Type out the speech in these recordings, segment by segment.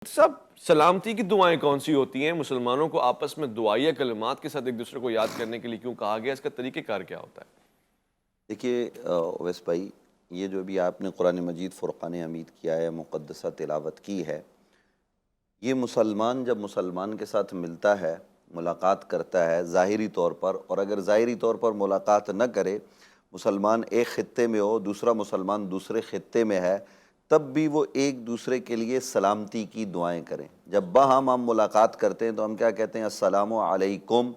سب سلامتی کی دعائیں کون سی ہوتی ہیں؟ مسلمانوں کو آپس میں دعائیہ کلمات کے ساتھ ایک دوسرے کو یاد کرنے کے لیے کیوں کہا گیا؟ اس کا طریقہ کار کیا ہوتا ہے؟ دیکھیے اویس بھائی، یہ جو بھی آپ نے قرآن مجید فرقان حمید کیا ہے، مقدسہ تلاوت کی ہے، یہ مسلمان جب مسلمان کے ساتھ ملتا ہے، ملاقات کرتا ہے ظاہری طور پر، اور اگر ظاہری طور پر ملاقات نہ کرے، مسلمان ایک خطے میں ہو، دوسرا مسلمان دوسرے خطے میں ہے، تب بھی وہ ایک دوسرے کے لیے سلامتی کی دعائیں کریں۔ جب باہم ہم ملاقات کرتے ہیں تو ہم کیا کہتے ہیں؟ السلام علیکم،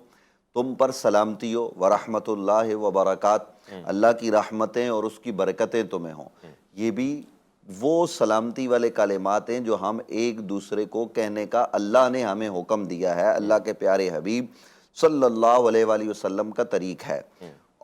تم پر سلامتی ہو، ورحمۃ اللہ وبرکات، اللہ کی رحمتیں اور اس کی برکتیں تمہیں ہوں۔ یہ بھی وہ سلامتی والے کلمات ہیں جو ہم ایک دوسرے کو کہنے کا اللہ نے ہمیں حکم دیا ہے، اللہ کے پیارے حبیب صلی اللہ علیہ وآلہ وسلم کا طریق ہے،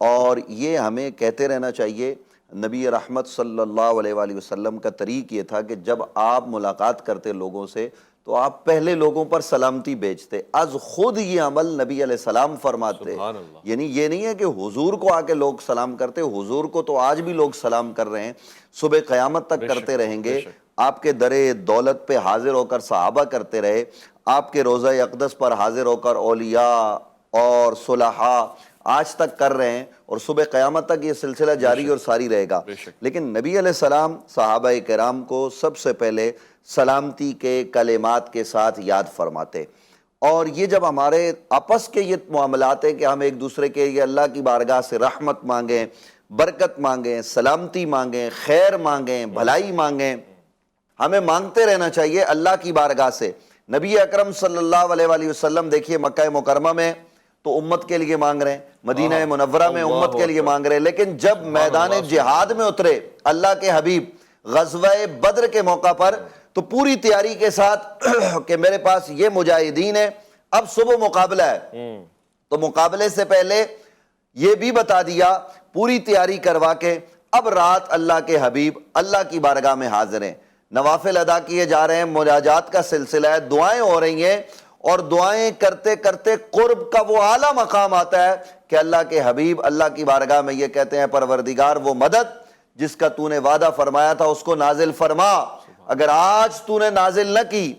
اور یہ ہمیں کہتے رہنا چاہیے۔ نبی رحمت صلی اللہ علیہ وآلہ وسلم کا طریق یہ تھا کہ جب آپ ملاقات کرتے لوگوں سے تو آپ پہلے لوگوں پر سلامتی بھیجتے، از خود یہ عمل نبی علیہ السلام فرماتے۔ سبحان اللہ۔ یعنی یہ نہیں ہے کہ حضور کو آ کے لوگ سلام کرتے، حضور کو تو آج بھی لوگ سلام کر رہے ہیں، صبح قیامت تک کرتے رہیں گے۔ آپ کے در دولت پہ حاضر ہو کر صحابہ کرتے رہے، آپ کے روضہ اقدس پر حاضر ہو کر اولیاء اور صلحاء آج تک کر رہے ہیں، اور صبح قیامت تک یہ سلسلہ جاری اور ساری رہے گا۔ لیکن نبی علیہ السلام صحابہ کرام کو سب سے پہلے سلامتی کے کلمات کے ساتھ یاد فرماتے، اور یہ جب ہمارے آپس کے یہ معاملات ہیں کہ ہم ایک دوسرے کے یہ اللہ کی بارگاہ سے رحمت مانگیں، برکت مانگیں، سلامتی مانگیں، خیر مانگیں، بھلائی مانگیں، ہمیں مانگتے رہنا چاہیے اللہ کی بارگاہ سے۔ نبی اکرم صلی اللہ علیہ وآلہ وسلم دیکھیے مکہ مکرمہ میں تو امت کے لیے مانگ رہے ہیں، مدینہ منورہ میں امت کے لیے مانگ رہے ہیں، لیکن جب میدان جہاد میں اترے اللہ کے حبیب غزوہ بدر کے موقع پر تو پوری تیاری کے ساتھ کہ میرے پاس یہ مجاہدین ہیں، اب صبح مقابلہ ہے، تو مقابلے سے پہلے یہ بھی بتا دیا، پوری تیاری کروا کے اب رات اللہ کے حبیب اللہ کی بارگاہ میں حاضر ہیں، نوافل ادا کیے جا رہے ہیں، مناجات کا سلسلہ ہے، دعائیں ہو رہی ہیں، اور دعائیں کرتے کرتے قرب کا وہ اعلیٰ مقام آتا ہے کہ اللہ کے حبیب اللہ کی بارگاہ میں یہ کہتے ہیں، پروردگار وہ مدد جس کا تو نے وعدہ فرمایا تھا اس کو نازل فرما، اگر آج تو نے نازل نہ کی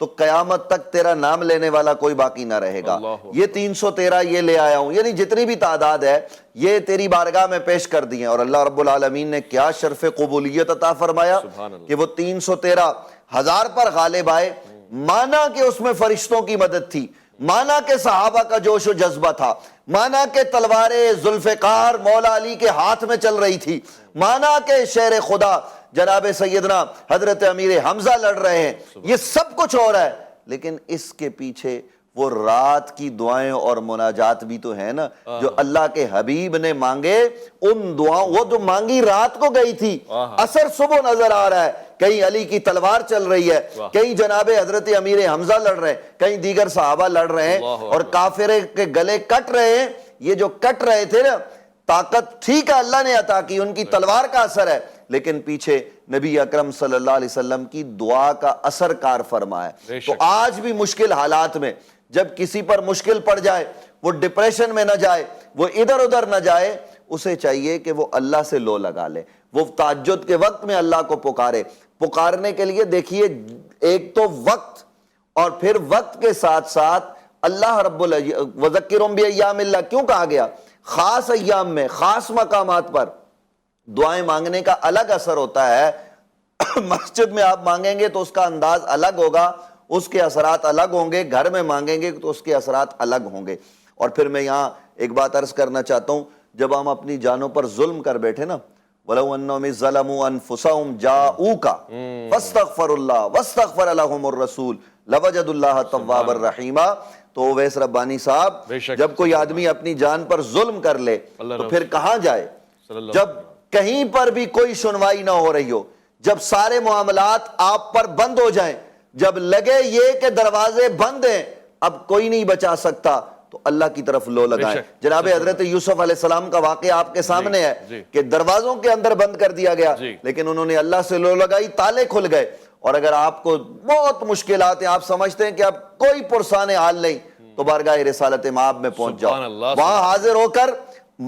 تو قیامت تک تیرا نام لینے والا کوئی باقی نہ رہے گا۔ یہ 313 یہ لے آیا ہوں، یعنی جتنی بھی تعداد ہے یہ تیری بارگاہ میں پیش کر دی ہیں، اور اللہ رب العالمین نے کیا شرف قبولیت عطا فرمایا کہ وہ 313 ہزار پر غالب آئے۔ مانا کہ اس میں فرشتوں کی مدد تھی، مانا کہ صحابہ کا جوش و جذبہ تھا، مانا کہ تلوار ذوالفقار مولا علی کے ہاتھ میں چل رہی تھی، مانا کہ شیر خدا جناب سیدنا حضرت امیر حمزہ لڑ رہے ہیں، یہ سب کچھ ہو رہا ہے، لیکن اس کے پیچھے وہ رات کی دعائیں اور مناجات بھی تو ہیں نا جو اللہ کے حبیب نے مانگے۔ ان دعاؤں وہ جو مانگی رات کو گئی تھی، اثر صبح نظر آ رہا ہے، کہیں علی کی تلوار چل رہی ہے، کہیں جناب حضرت امیر حمزہ لڑ رہے ہیں، کہیں دیگر صحابہ لڑ رہے ہیں، اور کافر کے گلے کٹ رہے ہیں۔ یہ جو کٹ رہے تھے نا، طاقت ٹھیک ہے اللہ نے عطا کی، ان کی تلوار کا اثر ہے، لیکن پیچھے نبی اکرم صلی اللہ علیہ وسلم کی دعا کا اثر کار فرما ہے۔ تو آج بھی مشکل حالات میں جب کسی پر مشکل پڑ جائے، وہ ڈپریشن میں نہ جائے، وہ ادھر ادھر نہ جائے، اسے چاہیے کہ وہ اللہ سے لو لگا لے، وہ تہجد کے وقت میں اللہ کو پکارے۔ پکارنے کے لیے دیکھیے ایک تو وقت، اور پھر وقت کے ساتھ ساتھ اللہ رب وذکرہم بایام اللہ کیوں کہا گیا؟ خاص ایام میں خاص مقامات پر دعائیں مانگنے کا الگ اثر ہوتا ہے۔ مسجد میں آپ مانگیں گے تو اس کا انداز الگ ہوگا، اس کے اثرات الگ ہوں گے، گھر میں مانگیں گے تو اس کے اثرات الگ ہوں گے۔ اور پھر میں یہاں ایک بات عرض کرنا چاہتا ہوں، جب ہم اپنی جانوں پر ظلم کر بیٹھے نا، وَلَوْ أَنَّهُمْ إِذْ ظَلَمُوا أَنفُسَهُمْ جَاءُوكَ فَاسْتَغْفَرُوا اللَّهَ وَاسْتَغْفَرَ لَهُمُ الرَّسُولُ لَوَجَدُوا اللَّهَ تَوَّابًا رَحِيمًا۔ تو اویس ربانی صاحب، جب کوئی آدمی اپنی جان پر ظلم کر لے تو پھر کہاں جائے؟ جب کہیں پر بھی کوئی سنوائی نہ ہو رہی ہو، جب سارے معاملات آپ پر بند ہو جائیں، جب لگے یہ کہ دروازے بند ہیں، اب کوئی نہیں بچا سکتا، تو اللہ کی طرف لو لگائیں۔ جناب حضرت یوسف علیہ السلام کا واقعہ آپ کے سامنے ہے کہ دروازوں کے اندر بند کر دیا گیا، لیکن انہوں نے اللہ سے لو لگائی، تالے کھل گئے۔ اور اگر آپ کو بہت مشکلات ہیں، آپ سمجھتے ہیں کہ اب کوئی پرسان حال نہیں، تو بارگاہ رسالت مآب میں پہنچ جاؤ، وہاں حاضر ہو کر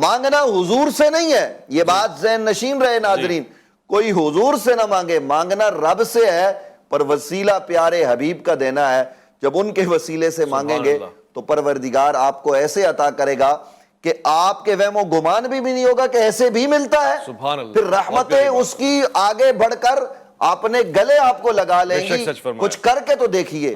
مانگنا حضور سے نہیں ہے، یہ بات ذہن نشین رہے ناظرین، کوئی حضور سے نہ مانگے، مانگنا رب سے ہے۔ پر وسیلہ پیارے حبیب کا دینا ہے. جب ان کے وسیلے سے مانگیں گے تو پروردگار آپ کو ایسے عطا کرے گا کہ آپ کے وہم و گمان بھی نہیں ہوگا کہ ایسے بھی ملتا ہے. سبحان اللہ. پھر رحمتیں اس کی آگے بڑھ کر اپنے گلے آپ کو لگا لیں گی. کچھ کر کے تو دیکھیے.